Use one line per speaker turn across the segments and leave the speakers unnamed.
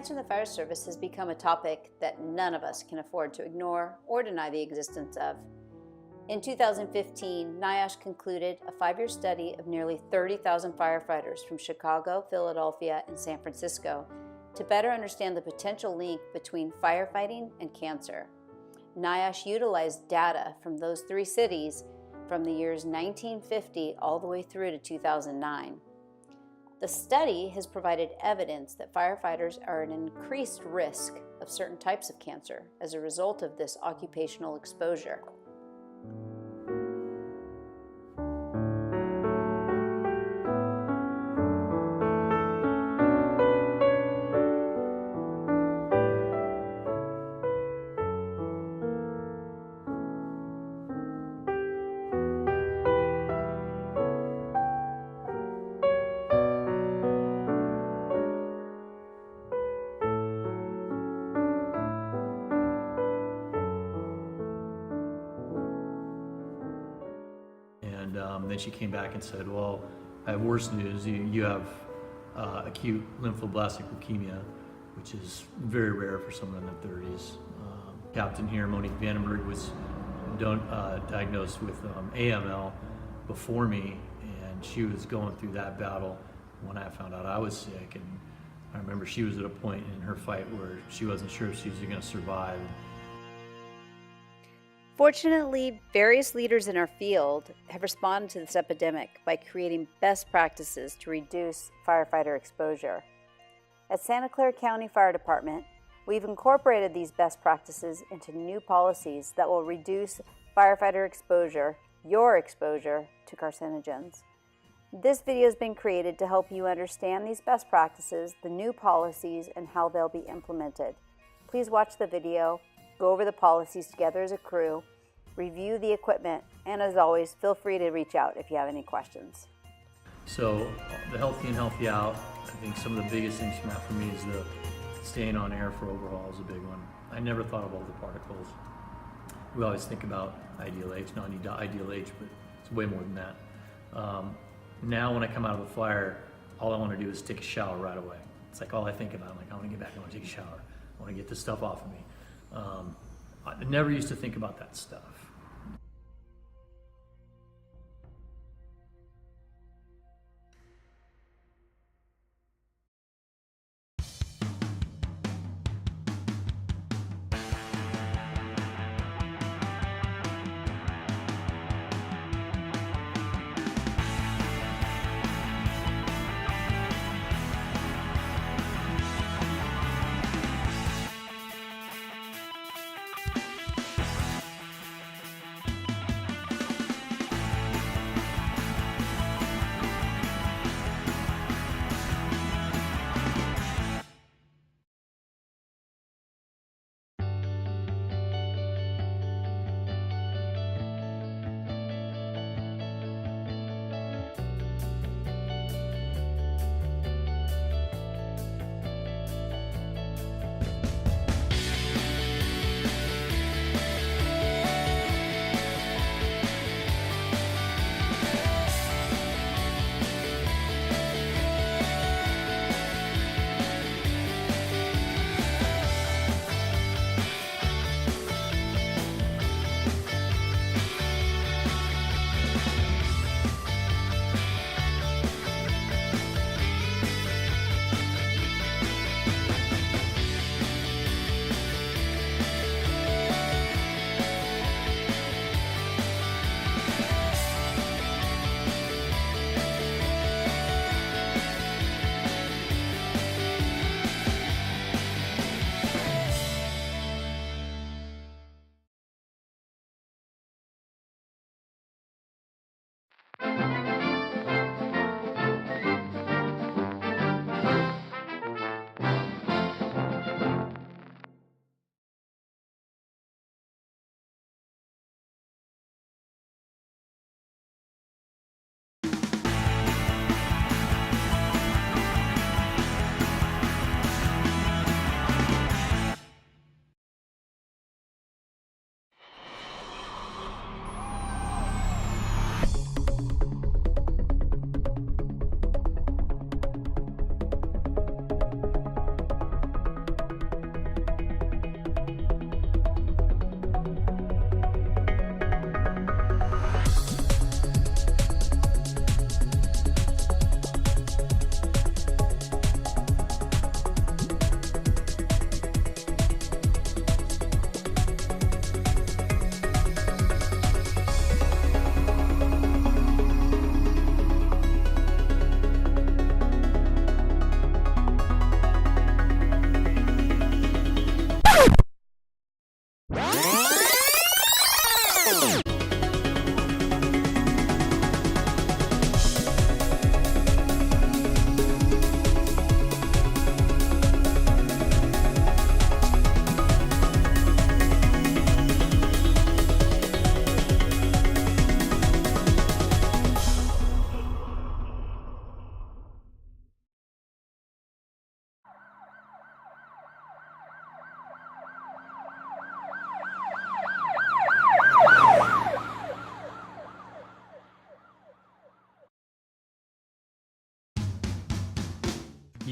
Cancer in the fire service has become a topic that none of us can afford to ignore or deny the existence of. In 2015, NIOSH concluded a 5-year study of nearly 30,000 firefighters from Chicago, Philadelphia, and San Francisco to better understand the potential link between firefighting and cancer. NIOSH utilized data from those 3 cities from the years 1950 all the way through to 2009. The study has provided evidence that firefighters are at an increased risk of certain types of cancer as a result of this occupational exposure.
Then she came back and said, well, I have worse news. You have acute lymphoblastic leukemia, which is very rare for someone in their 30s. Captain here, Monique Vandenberg, was diagnosed with AML before me, and she was going through that battle when I found out I was sick. And I remember she was at a point in her fight where she wasn't sure if she was going to survive.
Fortunately, various leaders in our field have responded to this epidemic by creating best practices to reduce firefighter exposure. At Santa Clara County Fire Department, we've incorporated these best practices into new policies that will reduce firefighter exposure, your exposure to carcinogens. This video has been created to help you understand these best practices, the new policies, and how they'll be implemented. Please watch the video. Go over the policies together as a crew, review the equipment, and as always, feel free to reach out if you have any questions.
So the healthy in, healthy out, I think some of the biggest things from that for me is the staying on air for overhaul is a big one. I never thought of all the particles. We always think about ideal H, not ideal H, but it's way more than that. Now when I come out of the fire, all I want to do is take a shower right away. It's like all I think about. I'm like, I want to get back, I want to take a shower. I want to get this stuff off of me. I never used to think about that stuff.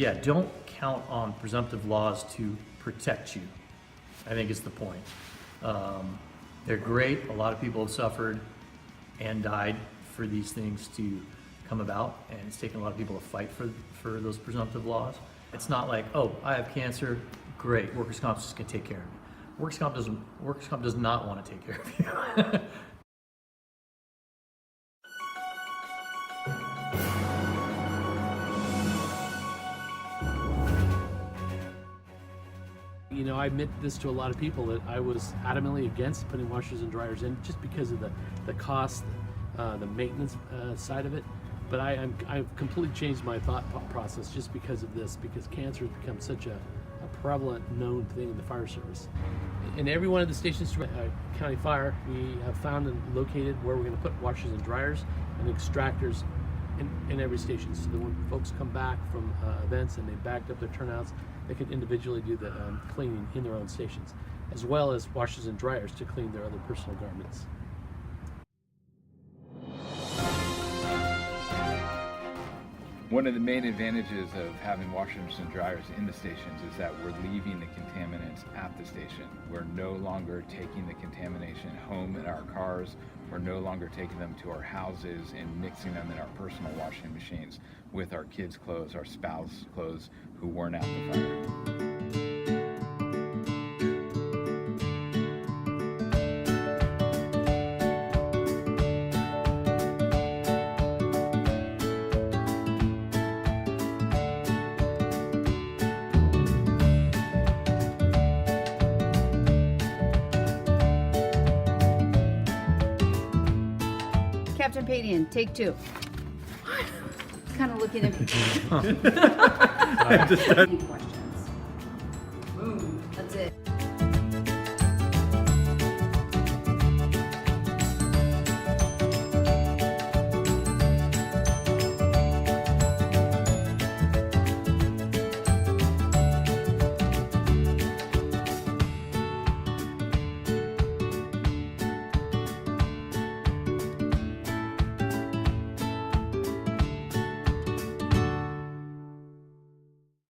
yeah, don't count on presumptive laws to protect you, I think is the point. They're great. A lot of people have suffered and died for these things to come about, and it's taken a lot of people to fight for those presumptive laws. It's not like, oh, I have cancer, great, workers' comp is just gonna take care of me. Workers' comp does not want to take care of you.
You know, I admit this to a lot of people that I was adamantly against putting washers and dryers in just because of the cost, the maintenance side of it. But I've completely changed my thought process just because of this, because cancer has become such a prevalent, known thing in the fire service. In every one of the stations through County Fire, we have found and located where we're going to put washers and dryers and extractors in every station, so that when folks come back from events and they backed up their turnouts, they can individually do the cleaning in their own stations, as well as washers and dryers to clean their other personal garments.
One of the main advantages of having washers and dryers in the stations is that we're leaving the contaminants at the station. We're no longer taking the contamination home in our cars. We're no longer taking them to our houses and mixing them in our personal washing machines with our kids' clothes, our spouse clothes who weren't at the fire.
Captain Padian, take 2. Kind of looking at me.
I just
Question.